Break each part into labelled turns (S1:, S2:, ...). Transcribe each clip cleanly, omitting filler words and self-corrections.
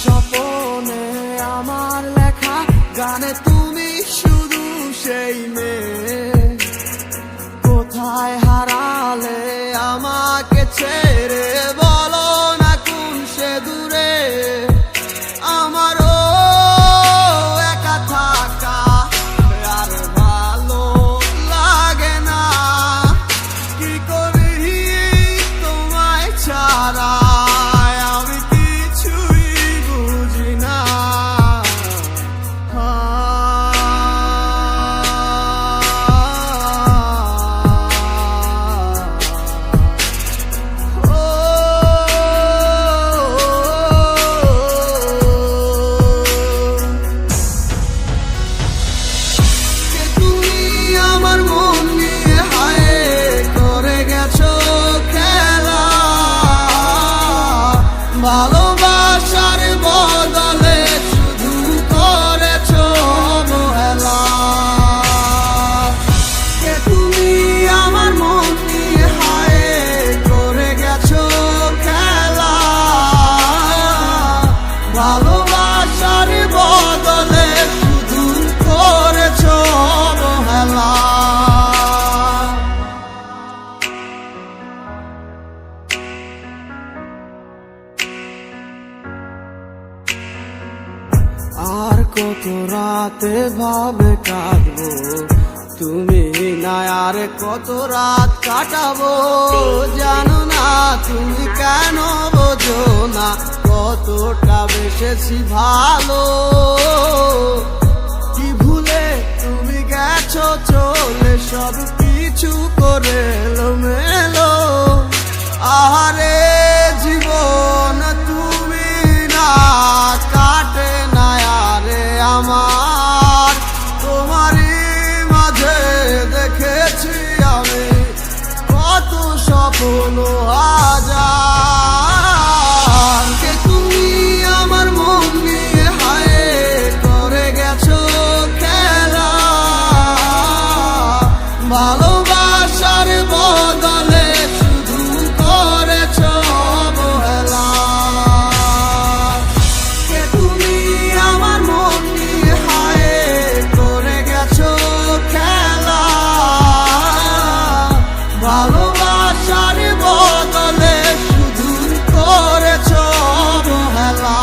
S1: স্বপনে আমার লেখা গানে তুমি শুধু সেই মেয়ে। কোথায় হারালে আমাকে ছেড়ে, বলো না কোন সে দূরে। আমারও একা থাকা আর ভালো লাগে না, কি করি তোমায় ছাড়া আমি কিছুই বুঝি না। ভালোবাসার বদলে শুধু করেছো অবহেলা। কে তুমি আমার মন নিয়ে হায় করে গেছো খেলা। ভালোবাসার বদলে শুধু করেছো অবহেলা। আর কত রাতে ভাবে কাটবো তুমি না, আর কত রাত কাটাবো জানো না তুমি কেন বোঝো না কতটা বেসেছি ভালো। কি ভুলে তুমি গেছো চলে, সব কিছু করে এলোমেলো। আহারে জীবন তুমি না, কাটে না আরে আমার। তোমারই মাঝে দেখেছি আমি কত স্বপ্ন হাজার। কে তুমি আমার মন নিয়ে হায় করে গেছো খেলা। ভালোবাসার বদলে শুধু করেছো অবহেলা। কে তুমি আমার মন নিয়ে হায় করে গেছো খেলা। ভালোবাসার বদলে শুধু করেছো অবহেলা।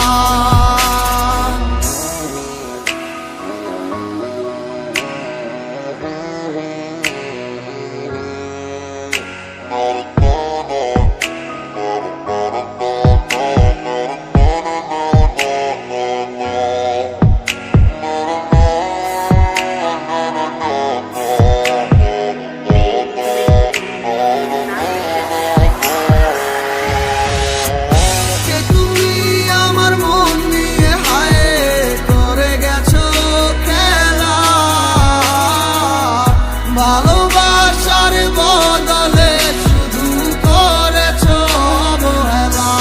S1: ভালোবাসার বদলে শুধু করেছো অবহেলা।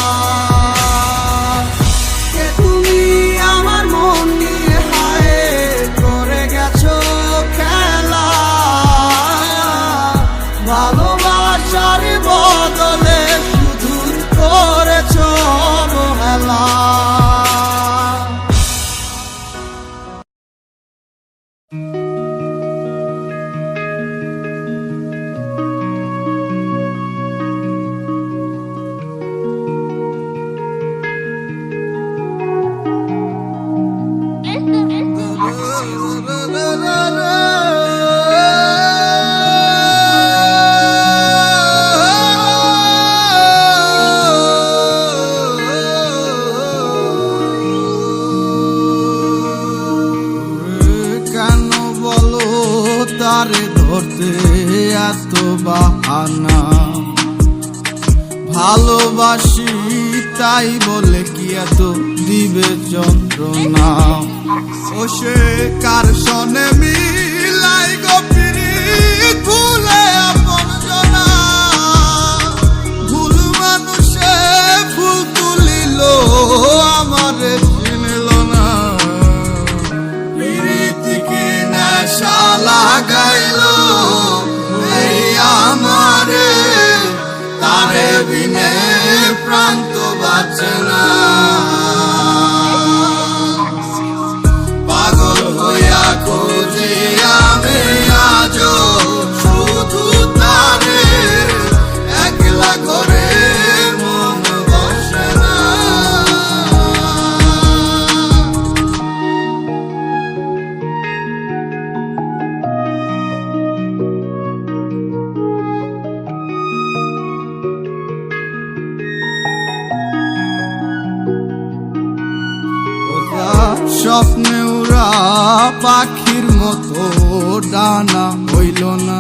S1: কে তুমি আমার মন নিয়ে হায় করে গেছো খেলা। ভালোবাসার বদলে শুধু করেছো অবহেলা। তারে ধরতে এত বাহানা। ভালোবাসি তাই বলে কি এত দিবে যন্ত্রণা। ও সে কার সনে মিলাই গো পিরিত ভুলে আপন জনা। ভুল মানুষে ফুল তুলিল আমারে চিনল না। পিরিতিকে নেশা লাগাইলো এই আমারে, তারে বিনে প্রান্ত বাঁচে না। স্বপ্নে ওরা পাখির মতো ডানা হইল না,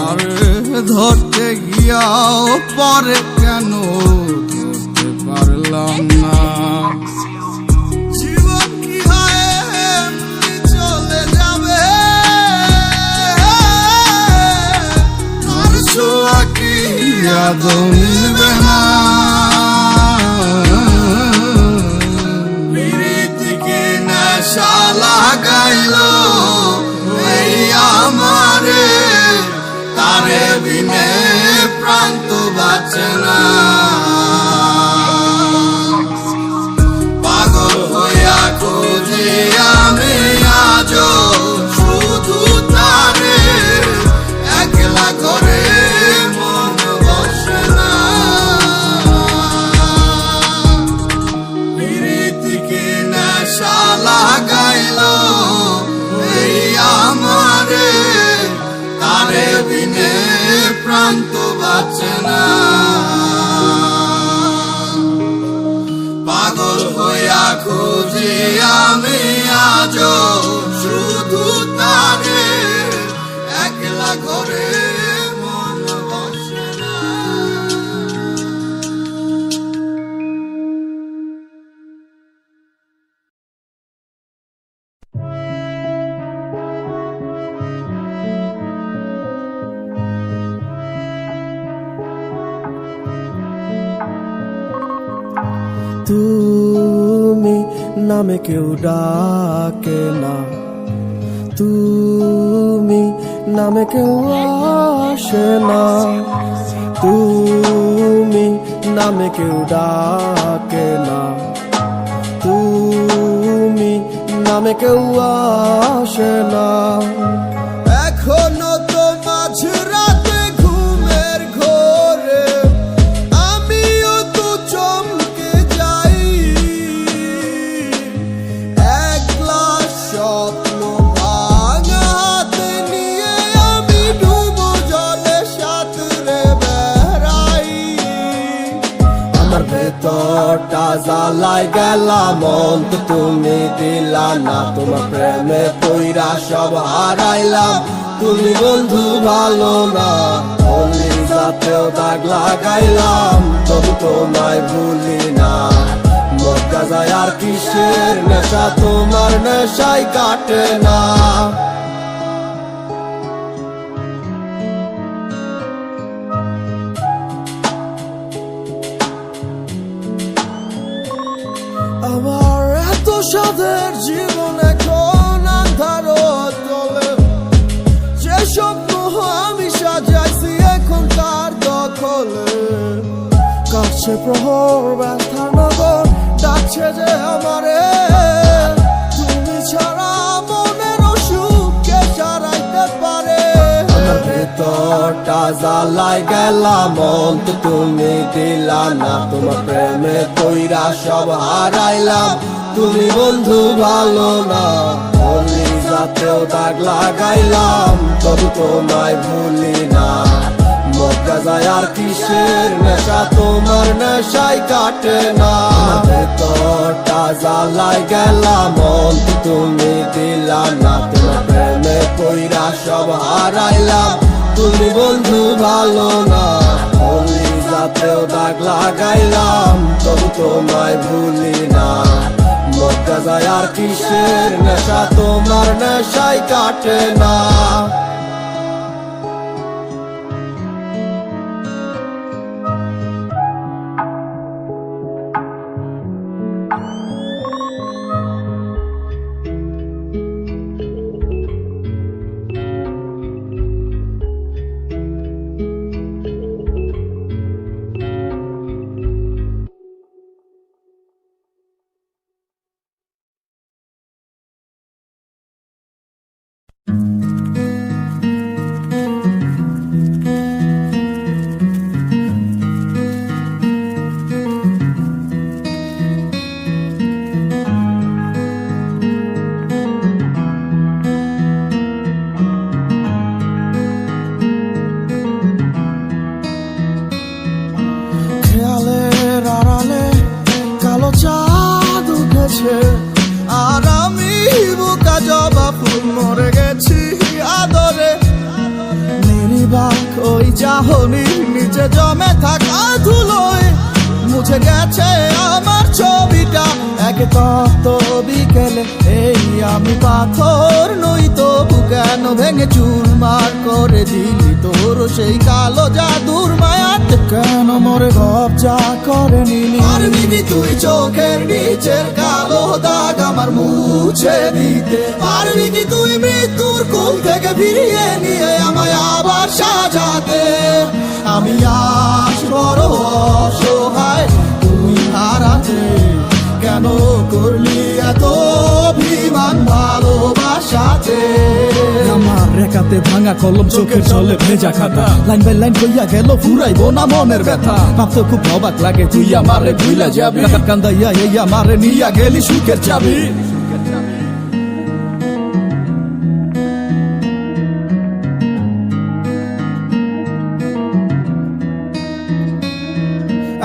S1: আরে ধরতে গিয়াও পরে কেন ধরতে পারলাম না। জীবন কি হয় এমনি চলে যাবে, আর ছোঁয়া কি আদৌ মিলবে না। প্রীতিকে নেশা লাগাইলো এই আমারে, তারে বিনে প্রাণ তো বাঁচে না। পাগল হইয়া খুঁজি আমি আজও শুধু তারে, একলা করে মন বসে না। প্রীতিকে নেশা লাগাইলো এই আমারে, তারে বিনে প্রাণ তো বাঁচে না। পাগল হইয়া খুঁজি আমি আজও শুধু তারে, একলা ঘরে মন বসে না।
S2: তুমি নামে কেউ ডাকে না, তুমি নামে কেউ আসে না, তুমি নামে কেউ ডাকে না, তুমি নামে কেউ আসে না।
S1: এখনো তো মাঝরাতে ঘুমের ঘোরে আমিও তো চমকে যাই, এক গ্লাস স্বপ্ন ভাঙা হাতে নিয়ে আমি ডুবো জলে সাঁতরে বেড়াই।
S2: আমার ভেতরটা জ্বালাই গেলাম, মন তো তুমি দিলা না, তোমার প্রেমে পইরা সব হারাইলাম, তুমি বন্ধু ভালো না। অলি যাতেও দাগ লাগাইলাম, তবু তোমায় ভুলি না। মক্কা যায় আর কিসের নেশা, তোমার নেশাই কাটে না।
S1: আমার এত সাধের জীবন এখন আন্ধার তলে, যে স্বপ্ন আমি সাজাইছি এখন তার দখলে। কাছে প্রহর ব্যথার নগর ডাকছে যে আমারে, তুমি ছাড়া মনের অসুখ কে সারাইতে পারে।
S2: আমার ভেতরটা জ্বালাই গেলাম, মন তো তুমি দিলা না, তোমার প্রেমে পইরা সব হারাইলাম, তুমি বন্ধু ভালো না। অলি যাতেও দাগ লাগাইলাম, তবু তোমায় ভুলি না। মক্কা যায় আর কিসের নেশা, তোমার নেশাই কাটে না। আমার ভেতরটা জ্বালাই গেলাম, মন তো তুমি দিলা না, তোমার প্রেমে পইরা সব হারাইলাম, তুমি বন্ধু ভালো না। অলি যাতেও দাগ লাগাইলাম, তবু তোমায় ভুলি না। মক্কা যায় আর কিসের নেশা, তোমার নেশাই কাটে না।
S1: চাহনির নিচে জমে থাকা ধুলোয় মুছে গেছে আমার ছবিটা। এক তপ্ত বিকেলে এই আমি পাথর নই, তবু কেন ভেঙে চুরমার করে দিলি তোর সেই কালো জাদুর মায়াতে? কেন মরে কবজা করে নিলি? পারবি কি তুই চোখের নিচের কালো দাগ আমার মুছে দিতে? পারবি কি তুই মৃত্যুর কোল থেকে ফিরিয়ে নিয়ে আমায় আবার সাজাতে? আমি আজ বড় অসহায় তুই হারাতে, কেন করলি এত অভিমান ভালোবাসাতে? আমার রেখাতে ভাঙা কলম, চোখের জলে ভেজা খাতা, লাইন বাই লাইন কইয়া গেল ফুরাইবো না মনের ব্যথা। ভাবতে খুব অবাক লাগে তুই আমারে ভুইলা যাবি, কান্দাইয়া এই আমারে নিয়া গেলি সুখের চাবি।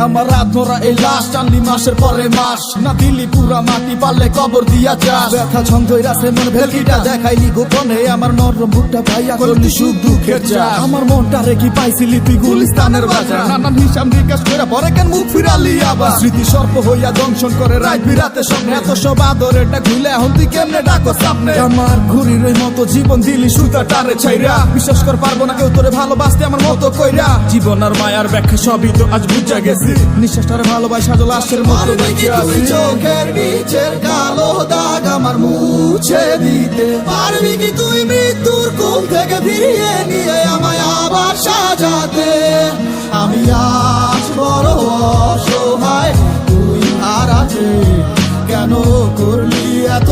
S1: আমার রাত ধরা এই লাশ টানলি মাসের পরে মাস, না দিলি পুরা মাটি পারলে কবর দিয়া যাস। ব্যথা ছন্দইরাছে মন ভেলকিটা দেখাইলি গোপনে, আমার নরম বুকটা পাইয়া করলি সুখ দুঃখের চাষ। আমার মনটা রেখি পাইছিলি তুই গুলিস্তানের বাজার, নানান হিসাব নিকাশ করে পরে কেন মুখ ফিরালি আবার? স্মৃতি সর্প হইয়া দংশন করে রাত বিরাতে স্বপ্নে, এত সব আদরেরটা খুলে এখন তুই কেমনে ডাকো সামনে? আমার ঘুরির ওই মতো জীবন দিলি সুতা টারে ছাইরা, বিশ্বাস কর পারবো না কেউ তোরে ভালোবাসতে আমার মতো কইরা। জীবন আর মায়ার ব্যাখ্যা সবই তো আজ বুঝা গেছি, নিঃশ্বাসটারে ভালোবাসা লাশের মতো বেঁচে আছি। চোখের নিচের কালো দাগ আমার মুছে দিতে পারবি কি তুই মৃত্যুর কোল থেকে ফিরিয়ে নিয়ে আমায় আবার সাজাতে? আমি আজ বড় অসহায় তুই হারাতে, কেন করলি এত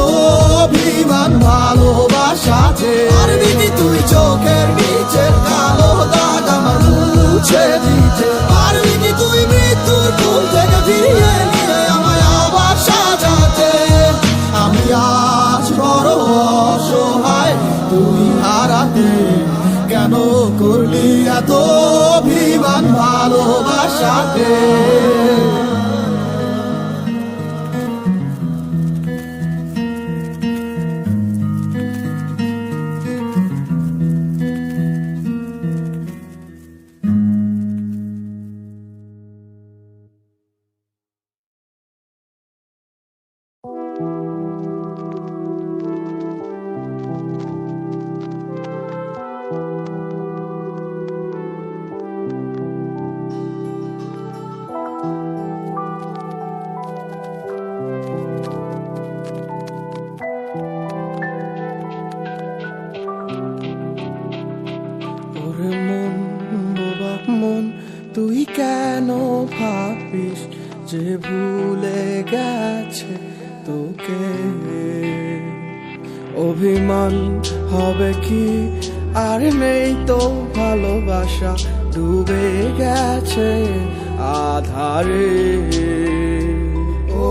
S1: অভিমান ভালোবাসাতে? পারবি কি তুই চোখের নিচের কালো দাগ আমার মুছে দিতে? পারবি কি তুই মৃত্যুর কোল থেকে ফিরিয়ে নিয়ে আমায় আবার সাজাতে? আমি আজ বড় অসহায় তুই হারাতে, কেন করলি এত অভিমান ভালোবাসাতে? মন তুই কেন ভাবিস যে ভুলে গেছে তোকে? অভিমান হবে কি আর নেই তো ভালোবাসা, ডুবে গেছে আধারে। ও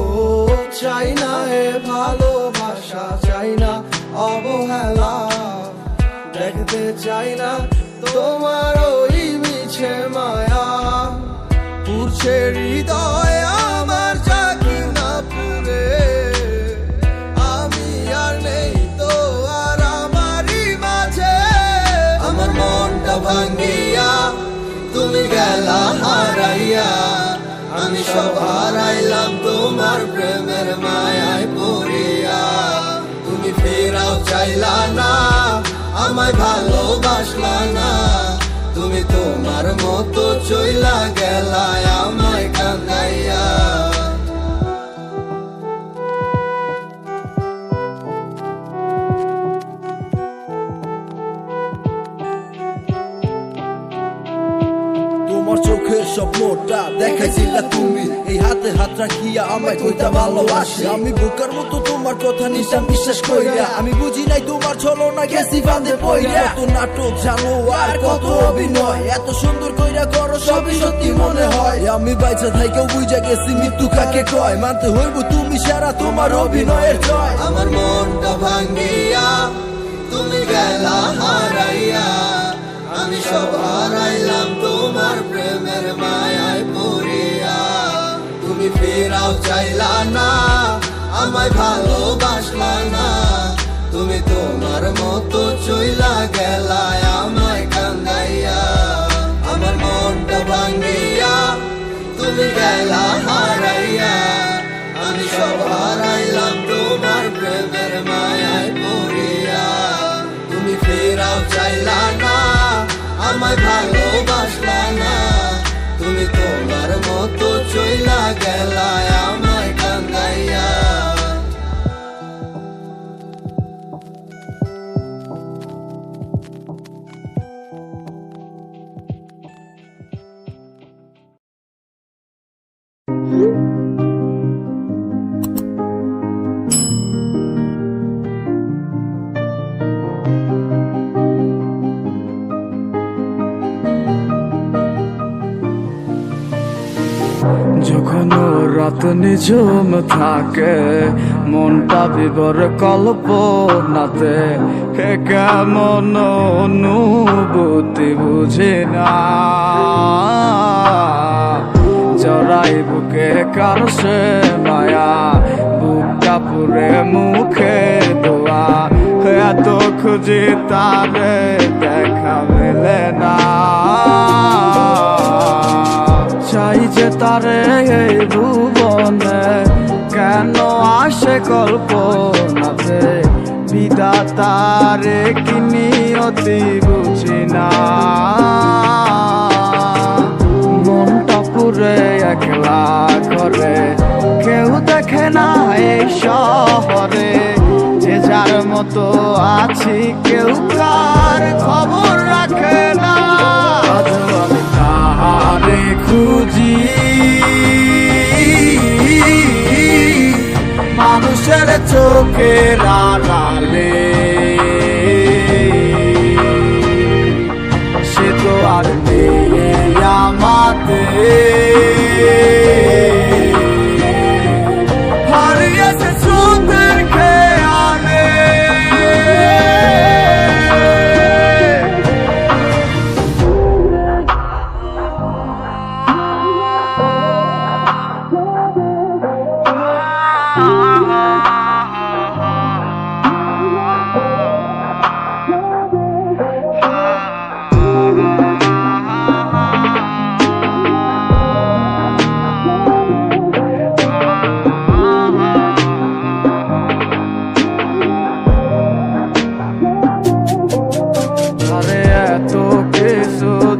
S1: চাই না এ ভালোবাসা, চাই না অবহেলা, দেখতে চাই না তোমার ওই মিছে মায়া। পুরছে হৃদয় আমার জাগি না পুরে, আমি আর নেই তো আর আমারই মাঝে। আমার মনটা ভাঙ্গিয়া তুমি গেলা হারাইয়া, আমি সব হারাইলাম তোমার প্রেমের মায়ায় পড়িয়া। তুমি ফেরাও চাইলা না, আমায় ভালোবাসলা না, তুমি তোমার মতো চইলা গেলা আমায় কান্দাইয়া।
S2: তোমার চোখের স্বপ্নটা দেখাইছিলা তুমি, এই হাতে হাত রাখিয়া আমায় কইতা ভালোবাসি। আমি বোকার মতো তোমার কথা নিশা বিশ্বাস কইরা, আমি বুঝি নাই তোমার ছলনা গেছি ফাঁদে পইরা। কত নাটক জানো আর কত অভিনয়, এত সুন্দর কইরা করো সবই সত্যি মনে হয়। আমি বাইচা থাইকেও বুঝা গেছি মৃত্যু কাকে কয়, মানতে হইব তুমি সারা তোমার অভিনয়ের জয়।
S1: আমার মনটা ভাঙ্গিয়া তুমি গেলা হারাইয়া, আমি সব হারাইলাম তোমার প্রেমের মায়ায় পড়িয়া। তুমি ফেরাও চাইলা না, আমায় ভালোবাসলা না, তুমি তোমার মতো চইলা গেলা আমায় কান্দাইয়া। আমার
S2: ভাঙ্গিয়া তুমি গেলা হারাইয়া, আমি সব হারাইলাম তোমার প্রেমের মায়ায় পড়িয়া। তুমি ফেরাও চাইলা না, আমায় ভালোবাসলা না, তুমি তোমার মতো চইলা গেলা আমায় কান্দাইয়া।
S1: যখন রাত নিঝুম থাকে মনটা বিবর কল্পনাতে, হে কেমন অনুভূতি বুঝি না, জড়াই বুকে কার সে মায়া, বুকটা পুরে মুখে দোয়া, এত খুঁজি তারে দেখা মেলে না। চাই যে তারে এই ভুবনে, কেন আসে কল্পনাতে, বিধাতারে কি নিয়তি বুঝি না। মনটা পুরে একলা করে, কেউ দেখে না এই শহরে, যে যার মতো আছি কেউ কার খবর রাখে না। আমি তারে খুঁজি মানুষের চোখের আড়ালে, সে তো আর নেই আমাদের, হারিয়েছে স্রোতের খেয়ালে।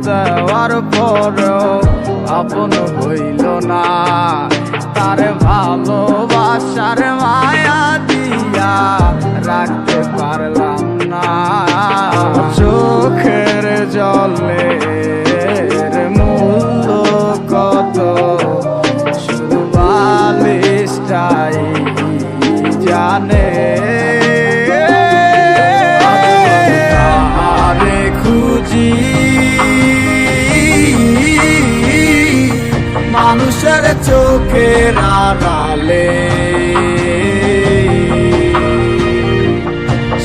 S1: দেওয়ার পরেও আপন হইল না, তারে ভালোবাসার মায়া দিয়া রাখতে পারলাম না। চোখের জলে মূল্য কত, শুধু বালিশটাই জানে। তারে খুঁজি মানুষের চোখের আড়ালে,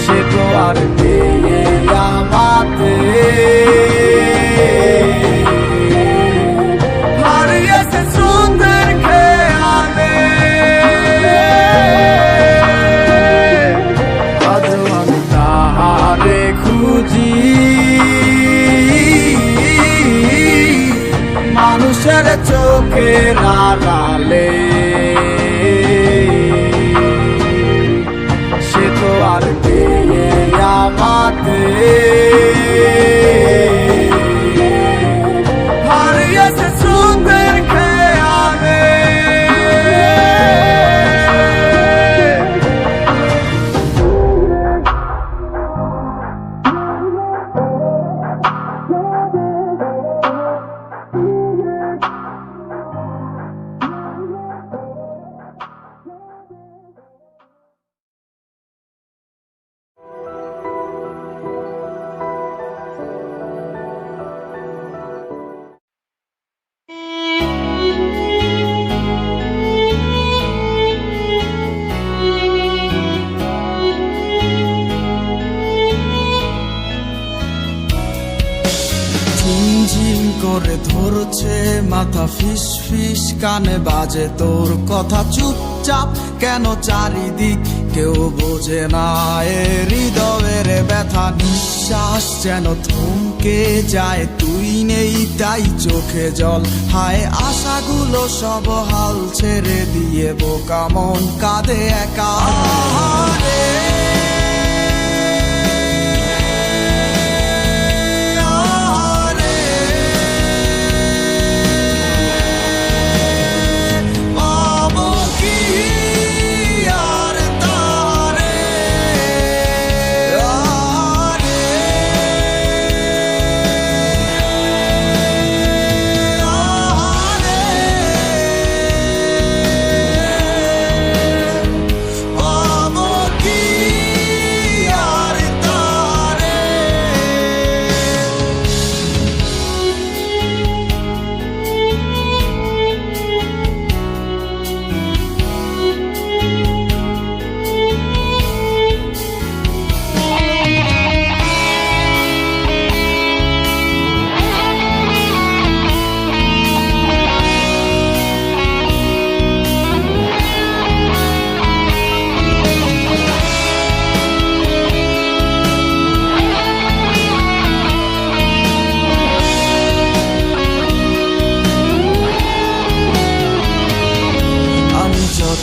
S1: সে তো আর নেই আমাদের, হারিয়েছে স্রোতের খেয়ালে। আজও আমি তারে খুঁজি মানুষের চোখের আড়ালে। মাথা ফিস ফিস কানে বাজে তোর কথা, চুপচাপ কেন চারিদিক কেউ বোঝে না এ হৃদয়ের ব্যথা। নিঃশ্বাস যেন থমকে যায়, তুই নেই তাই চোখে জল। হায় আশাগুলো সব হাল ছেড়ে দিয়ে বোকা মন কাঁদে একা।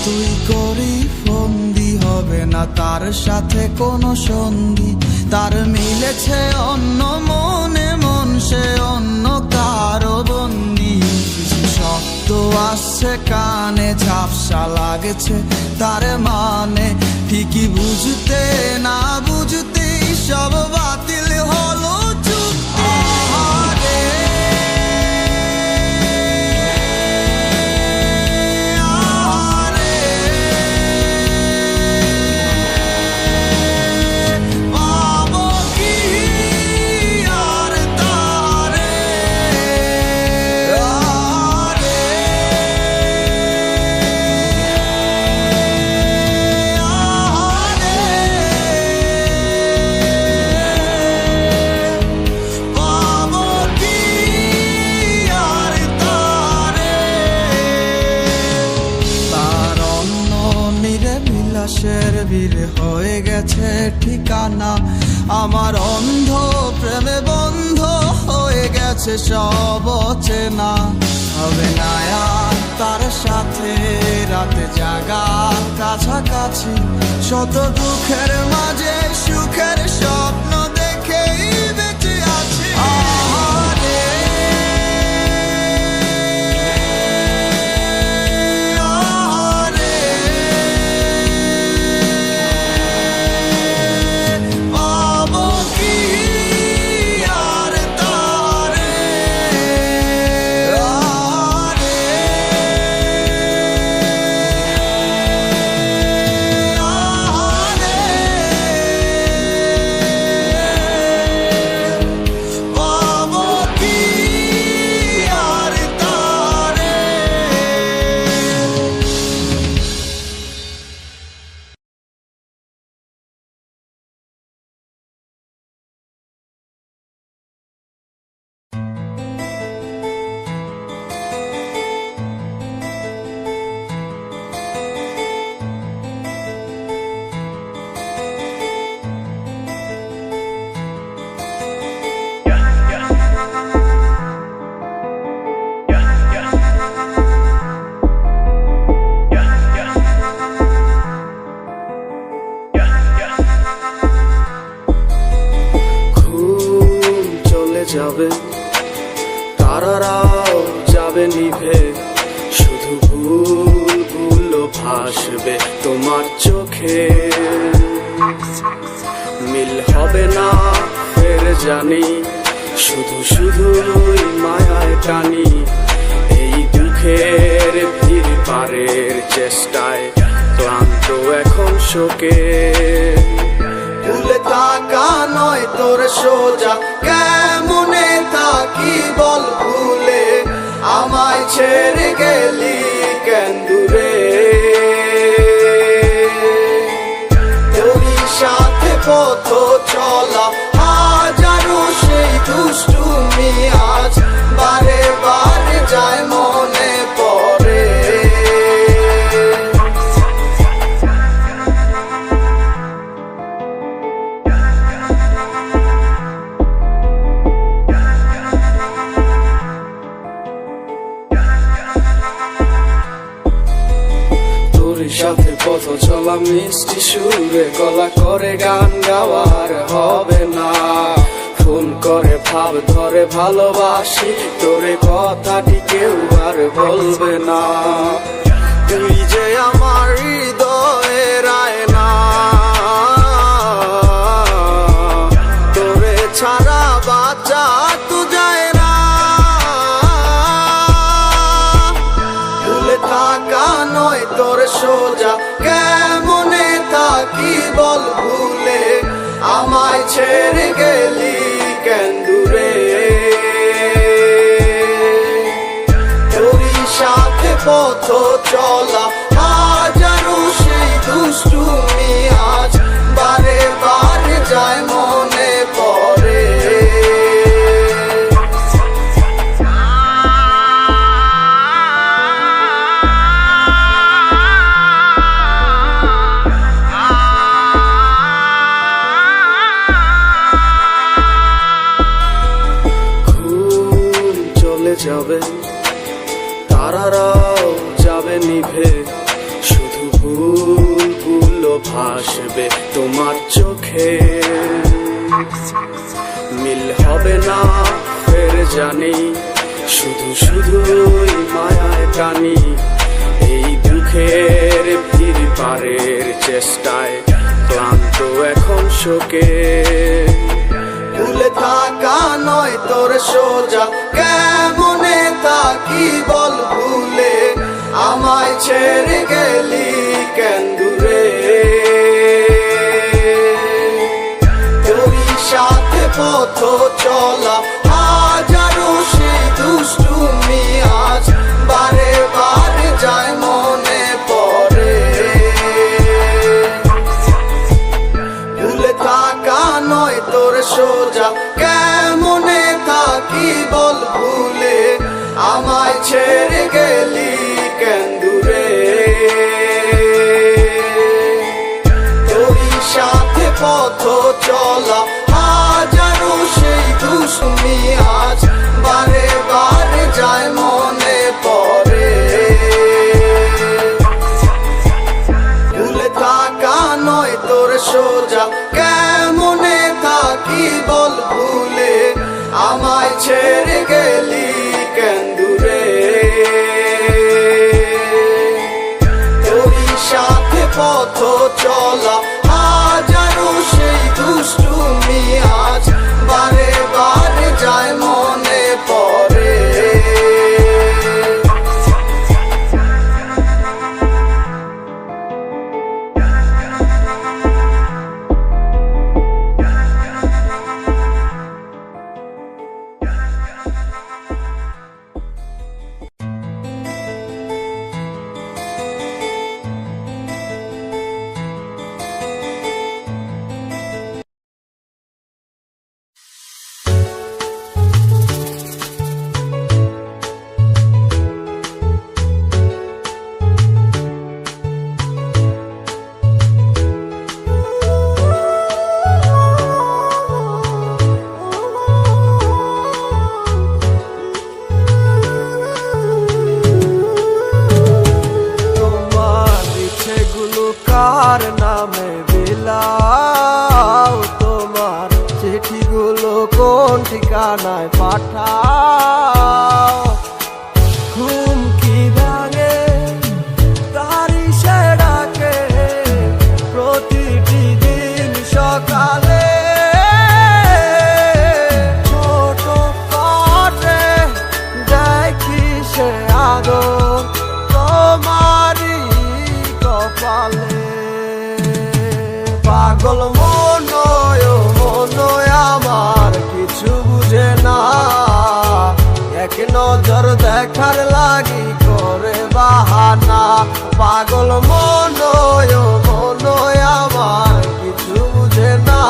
S1: তুই করি ফন্দি হবে না তার সাথে কোনো সন্ধি, তার মিলেছে অন্য মনে মন, সে অন্য কারো বন্দি। কিছু শব্দ আসছে কানে, ঝাপসা লাগছে তার মানে, ঠিকই বুঝতে না বুঝতেই সব বাতিল হলো চুক্তি। ভিড় হয়ে গেছে ঠিকানা, আমার অন্ধ প্রেমে বন্ধ হয়ে গেছে সব অচেনা। হবে না আর তার সাথে রাতে জাগা কাছাকাছি, শত দুঃখের মাঝে সুখের স্বপ্ন দেখেই বেঁচে আছি।
S3: যাবে তারারাও যাবে নিভে, শুধু ভুল ভুল ভাসবে তোমার চোখে। মিল হবে না ফের জানি, শুধু শুধুই মায়ায় টানি। এই দুঃখের ভিড় পারের চেষ্টায় ক্লান্ত এখন শোকে।
S2: ভুলে থাকা নয় তোর সোজা, কেমনে থাকি বল ভুলে, আমায় ছেড়ে গেলি কেন দূরে। তোরই সাথে পথ চলা হাজারো সেই দুষ্টুমি আজ বারে বারে যায়
S3: সাথে পথ চলা মিষ্টি সুরে গলা করে গান গাওয়ার হবে না। ফোন করে ভাব ধরে ভালোবাসি তোরে, কথাটি কেউ আর বলবে না। তুই যে আমার হৃদয়ের আয়না, তোরে ছাড়া বাঁচা তো যায় না। ভুলে থাকা নয় তোর সোজা, কেমনে থাকি বল ভুলে, আমায় ছেড়ে গেলি কেন দূরে। তোরই সাথে পথ চলা হাজারো সেই দুষ্টুমি আজ বারে বারে যায় মনে পড়ে। যাবে তারারাও যাবে নিভে, শুধু ভুলগুলো ভাসবে তোমার চোখে। মিল হবে না ফের জানি, শুধু শুধুই মায়ায় টানি। এই দুঃখের ভিড় পারের চেষ্টায় ক্লান্ত এখন শোকে। ভুলে থাকা নয় তোর সোজা, কেমনে থাকি বল ভুলে, আমায় ছেড়ে গেলি কেন দূরে। তোরই সাথে পথ চলা হাজারো সেই দুষ্টুমি আজ বারে বারে যায় মনে পড়ে। ভুলে থাকা নয় তোর সোজা, কেমনে থাকি বল ভুলে, আমায় ছেড়ে গেলি কেন দূরে। তোরই সাথে পথ চলা হাজারো সেই দুষ্টুমি আজ বারে বারে যায় মনে পড়ে। ভুলে থাকা নয় তোর সোজা, কেমনে থাকি বল ভুলে, আমায় ছেড়ে গেলি কেন দূরে। তোরই সাথে পথ চলা হাজারো সেই দুষ্টুমি আজ বারে বারে যায় মনে পড়ে।
S2: কার নামে বিলাও, তোমার চিঠিগুলো কোন ঠিকানায় পাঠাও। ঘুম কি ভাঙে তারি সে ডাকে, প্রতিটি দিন সকালে ছোট কাটে দেখি সে আদর তোমারই কপালে। পাগল মনয় মনয় আমার কিছু বুঝে না, এক নজর দেখার লাগি করে বাহানা। পাগল মনয় মনয় আমার কিছু বুঝে না,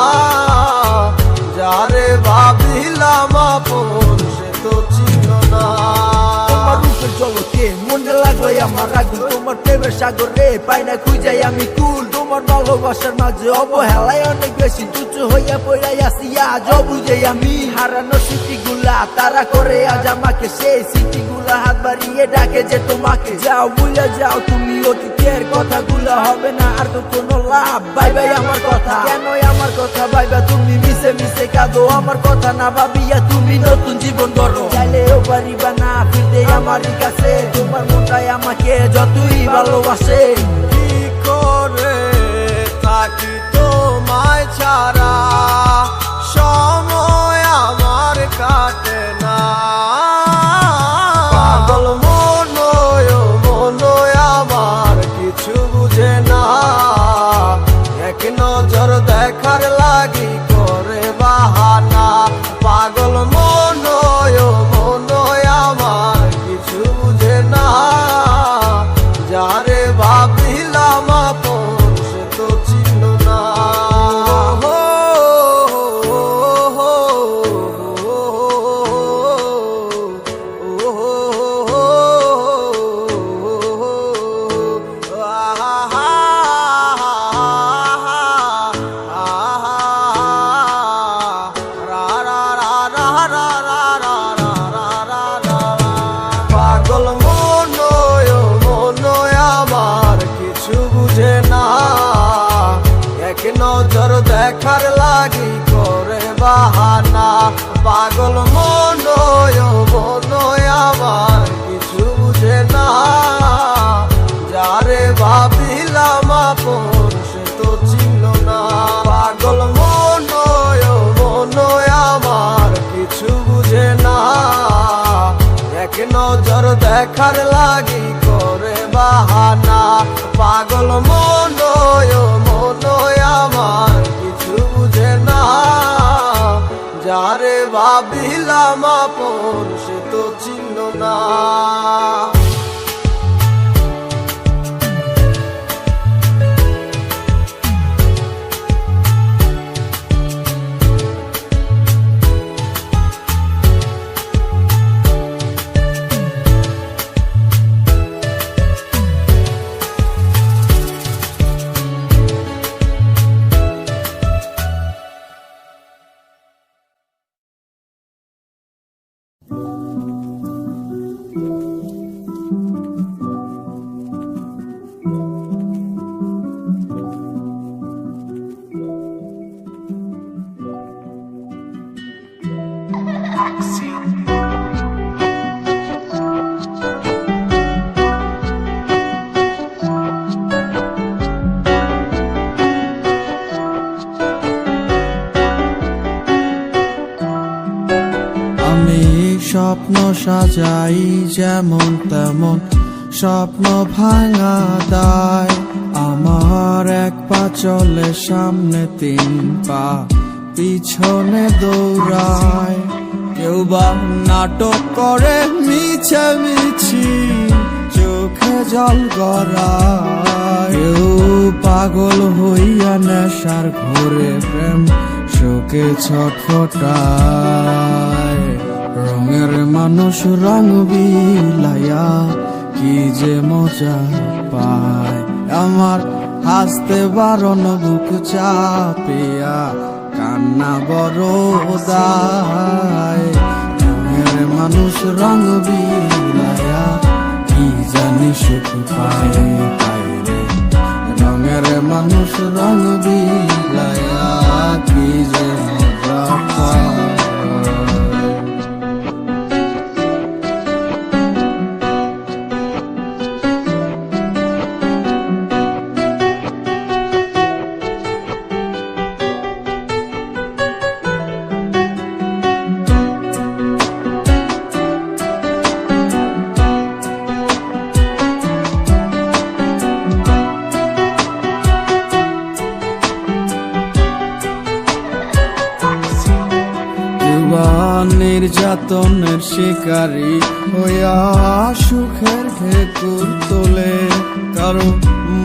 S2: যারে ভাবিলাম আপন সে তো ছিল না।
S1: জগতে মনটা লাগলো
S4: আমার আগুন তোমার প্রেমের সাগরে পাই না খুঁজাই আমি কুল তোমার ভালোবাসার মাঝে অবহেলায় অনেক বেশি তুচ্ছ হইয়া পড়াই আসি আজ বুঝে আমি হারানো স্মৃতিগুলা তারা করে আজ আমাকে সেই স্মৃতিগুলা হাত বাড়িয়ে ডাকে যে তোমাকে যাও ভুলে যাও তুমি অতীতের কথাগুলা হবে না আর তো কোনো লাভ বাই বাই আমার কথা কেন আমার কথা ভাইবা তুমি মিশে মিশে কাঁদো আমার কথা না ভাবিয়া তুমি নতুন জীবন গড়ো চাইলেও পারিবা না ফিরতে আমারই কাছে তোমার মনটাই আমাকে যতই ভালোবাসে
S2: কি করে থাকি তোমায় ছাড়া সময় আমার কাটে না পাগল মনয় আমার কিছু বুঝে না এক নজর দেখার লাগি করে বাহানা পাগল মনয় আমার কিছু বুঝে না যারে ভাবিলাম আপন সে তো ছিল না পাগল মনয় আমার কিছু বুঝে না এক নজর দেখার লাগি করে বাহানা পাগল মনয় আমার কিছু বুঝে না যারে ভাবিলাম আপন সে তো ছিল না পাগল মনয় আমার কিছু বুঝে না এক নজর দেখার লাগি করে বাহানা পাগল মনয় আমার কিছু বুঝে না যারে ভাবিলাম আপন সে তো ছিল না
S1: আমি স্বপ্ন সাজাই যেমন তেমন স্বপ্ন ভাঙা দায় আমার এক পা চলে সামনে তিন পা পিছনে দৌড়ায় কেউ বা নাটক করে মিছে মিছি চোখে জল গড়ায় কেউ পাগল হইয়া নেশার ঘোরে প্রেম শোকে ছটফটায় রঙের মানুষ রং বিলাইয়া কি যে মজা পায় আমার হাসতে বারণ বুক চাপিয়া কান্না বড় দায় রঙের মানুষ রং বিলাইয়া কি জানি সুখ পায় পায় রে রঙের মানুষ রং বিলাইয়া কি যে মজা পায় নির্যাতনের শিকারী হইয়া সুখের ঢেকুর তোলে কারো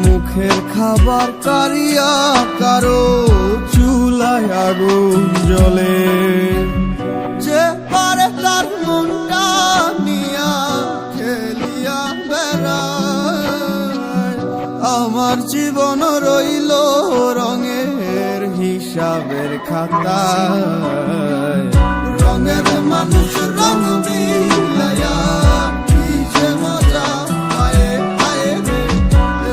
S1: মুখের খাবার কারিয়া কারো চুলায় আগুন জ্বলে যে পারে তার মনটা নিয়া খেলিয়া বেড়া আমার জীবন রইল রঙের হিসাবের খাতায়। রঙের মানুষ রং বিলায়া কি যে মজা পায় পায় রে।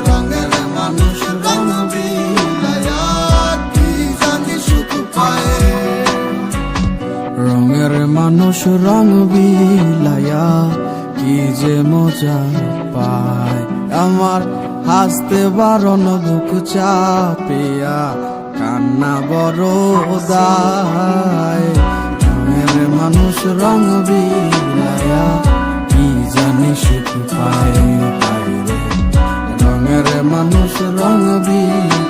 S1: রঙের মানুষ রং বিলায়া কি জানি সুখ পায়। রঙের মানুষ রং বিলায়া কি যে মজা পায়। আমার হাসতে বারণ বুক চাপিয়া কান্না বড় দায়। রঙের মানুষ রং বিলায়া কি জানি সুখ পায় পায় রে। রঙের মানুষ রং বিলায়া